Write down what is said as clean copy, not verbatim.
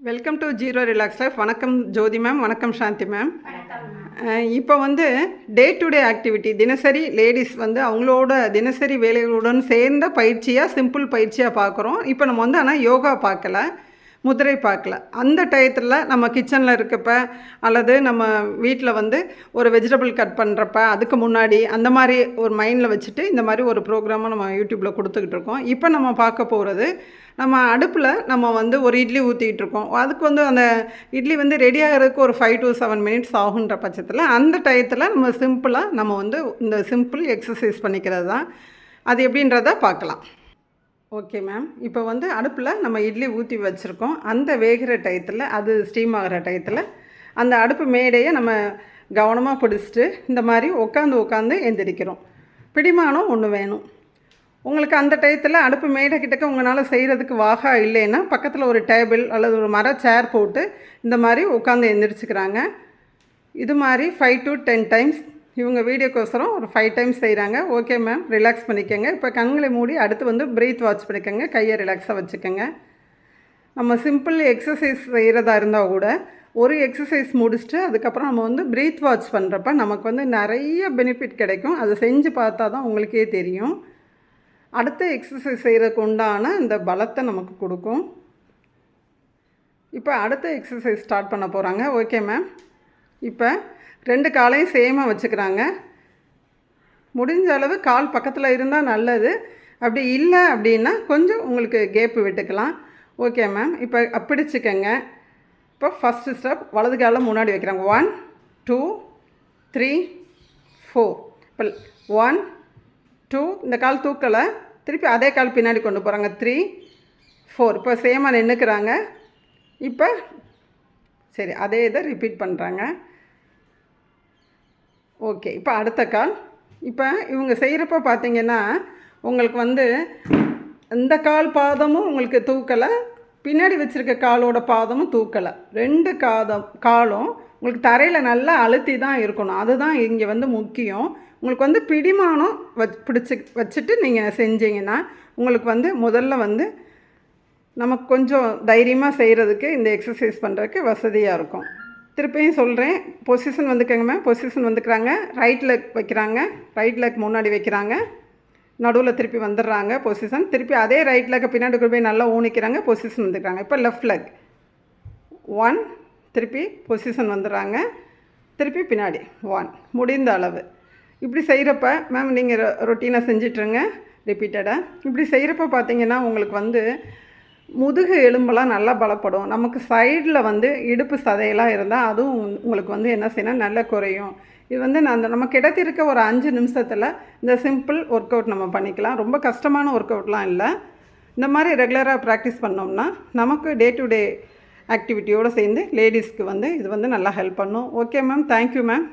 Welcome to zero relax life. வணக்கம் ஜோதி ma'am, வணக்கம் சாந்தி ma'am. இப்போ டே டு டே ஆக்டிவிட்டி, தினசரி லேடிஸ் அவங்களோட தினசரி வேலைகளுடன் சேர்ந்த பயிற்சியாக, சிம்பிள் பயிற்சியாக பார்க்குறோம். இப்போ நம்ம ஆனால் யோகா பார்க்கல, முதிரை பார்க்கல. அந்த டயத்தில் நம்ம கிச்சனில் இருக்கப்ப அல்லது நம்ம வீட்டில் ஒரு வெஜிடபிள் கட் பண்ணுறப்ப அதுக்கு முன்னாடி அந்த மாதிரி ஒரு மைண்டில் வச்சுட்டு இந்த மாதிரி ஒரு ப்ரோக்ராமை நம்ம யூடியூப்பில் கொடுத்துக்கிட்டு இருக்கோம். இப்போ நம்ம பார்க்க போகிறது, நம்ம அடுப்பில் நம்ம ஒரு இட்லி ஊற்றிக்கிட்டு இருக்கோம். அதுக்கு அந்த இட்லி ரெடி ஆகிறதுக்கு ஒரு 5 to 7 minutes ஆகுன்ற பட்சத்தில் அந்த டயத்தில் நம்ம சிம்பிளாக நம்ம இந்த சிம்பிள் எக்ஸசைஸ் பண்ணிக்கிறது தான். அது எப்படின்றத பார்க்கலாம். Okay ma'am. இப்போ அடுப்பில் நம்ம இட்லி ஊற்றி வச்சுருக்கோம். அந்த வேகிற டயத்தில், அது ஸ்டீம் ஆகிற டயத்தில் அந்த அடுப்பு மேடையை நம்ம கவனமாக பிடிச்சிட்டு இந்த மாதிரி உட்காந்து எந்திரிக்கிறோம். பிடிமானம் ஒன்று வேணும் உங்களுக்கு. அந்த டயத்தில் அடுப்பு மேடை கிட்டக்க உங்களால் செய்கிறதுக்கு வாகா இல்லைன்னா பக்கத்தில் ஒரு டேபிள் அல்லது ஒரு மர சேர் போட்டு இந்த மாதிரி உட்காந்து எந்திரிச்சுக்கிறாங்க. இது மாதிரி 5 to 10 times இவங்க வீடியோக்கோசரம் ஒரு 5 times செய்கிறாங்க. ஓகே மேம், ரிலாக்ஸ் பண்ணிக்கோங்க. இப்போ கண்களை மூடி அடுத்து ப்ரீத் வாட்ச் பண்ணிக்கோங்க. கையை ரிலாக்ஸாக வச்சுக்கோங்க. நம்ம சிம்பிள் எக்ஸசைஸ் செய்கிறதா இருந்தால் கூட ஒரு எக்ஸசைஸ் முடிச்சுட்டு அதுக்கப்புறம் நம்ம ப்ரீத் வாட்ச் பண்ணுறப்ப நமக்கு நிறைய பெனிஃபிட் கிடைக்கும். அதை செஞ்சு பார்த்தா தான் உங்களுக்கே தெரியும். அடுத்த எக்ஸசைஸ் செய்கிறதுக்கு உண்டான இந்த பலத்தை நமக்கு கொடுக்கும். இப்போ அடுத்த எக்ஸசைஸ் ஸ்டார்ட் பண்ண போகிறாங்க. Okay ma'am. இப்போ 2 காலையும் சேமாக வச்சுக்கிறாங்க. முடிஞ்ச அளவு கால் பக்கத்தில் இருந்தால் நல்லது. அப்படி இல்லை அப்படின்னா கொஞ்சம் உங்களுக்கு கேப்பு விட்டுக்கலாம். Okay ma'am. இப்போ பிடிச்சிக்கங்க. இப்போ ஃபஸ்ட்டு ஸ்டெப் வலது காலை முன்னாடி வைக்கிறாங்க. 1 2 3 4. இப்போ 1 2, இந்த கால் தூக்கலை, திருப்பி அதே கால் பின்னாடி கொண்டு போகிறாங்க. 3 4. இப்போ சேமாக நின்றுக்கிறாங்க. இப்போ சரி, அதே இதை ரிப்பீட் பண்ணுறாங்க. ஓகே. இப்போ அடுத்த கால். இப்போ இவங்க செய்கிறப்ப பார்த்திங்கன்னா உங்களுக்கு இந்த கால் பாதமும் உங்களுக்கு தூக்கலை, பின்னாடி வச்சுருக்க காலோட பாதமும் தூக்கலை. 2 காலும் உங்களுக்கு தரையில் நல்லா அழுத்தி தான் இருக்கணும். அதுதான் இங்கே முக்கியம். உங்களுக்கு பிடிமானம் வச்சுட்டு நீங்கள் செஞ்சீங்கன்னா உங்களுக்கு முதல்ல நமக்கு கொஞ்சம் தைரியமாக செய்கிறதுக்கு, இந்த எக்ஸசைஸ் பண்ணுறதுக்கு வசதியாக இருக்கும். திருப்பியும் சொல்கிறேன், பொசிஷன் வந்துக்கங்க மேம். பொசிஷன் வந்துக்கிறாங்க. ரைட் லெக் வைக்கிறாங்க. ரைட் லெக் முன்னாடி வைக்கிறாங்க. நடுவில் திருப்பி வந்துடுறாங்க பொசிஷன். திருப்பி அதே ரைட் லெக்கை பின்னாடி போய் நல்லா ஊனிக்கிறாங்க. பொசிஷன் வந்துக்கிறாங்க. இப்போ லெஃப்ட் லெக் 1, திருப்பி பொசிஷன் வந்துடுறாங்க. திருப்பி பின்னாடி 1. முடிந்த அளவு இப்படி செய்கிறப்ப மேம் நீங்கள் ரொட்டீனாக செஞ்சிட்ருங்க ரிப்பீட்டடாக. இப்படி செய்கிறப்ப பார்த்திங்கன்னா உங்களுக்கு முதுகு எலும்பெல்லாம் நல்லா பலப்படும். நமக்கு சைடில் இடுப்பு சதையெல்லாம் இருந்தால் அதுவும் உங்களுக்கு என்ன செய்யணும், நல்லா குறையும். இது நம்ம கிடைத்திருக்க ஒரு 5 நிமிஷத்தில் இந்த சிம்பிள் ஒர்க் அவுட் நம்ம பண்ணிக்கலாம். ரொம்ப கஷ்டமான ஒர்க் அவுட்லாம் இல்லை. இந்த மாதிரி ரெகுலராக ப்ராக்டிஸ் பண்ணோம்னா நமக்கு டே டு டே ஆக்டிவிட்டியோடு சேர்ந்து லேடிஸ்க்கு இது நல்லா ஹெல்ப் பண்ணும். Okay ma'am. Thank you ma'am.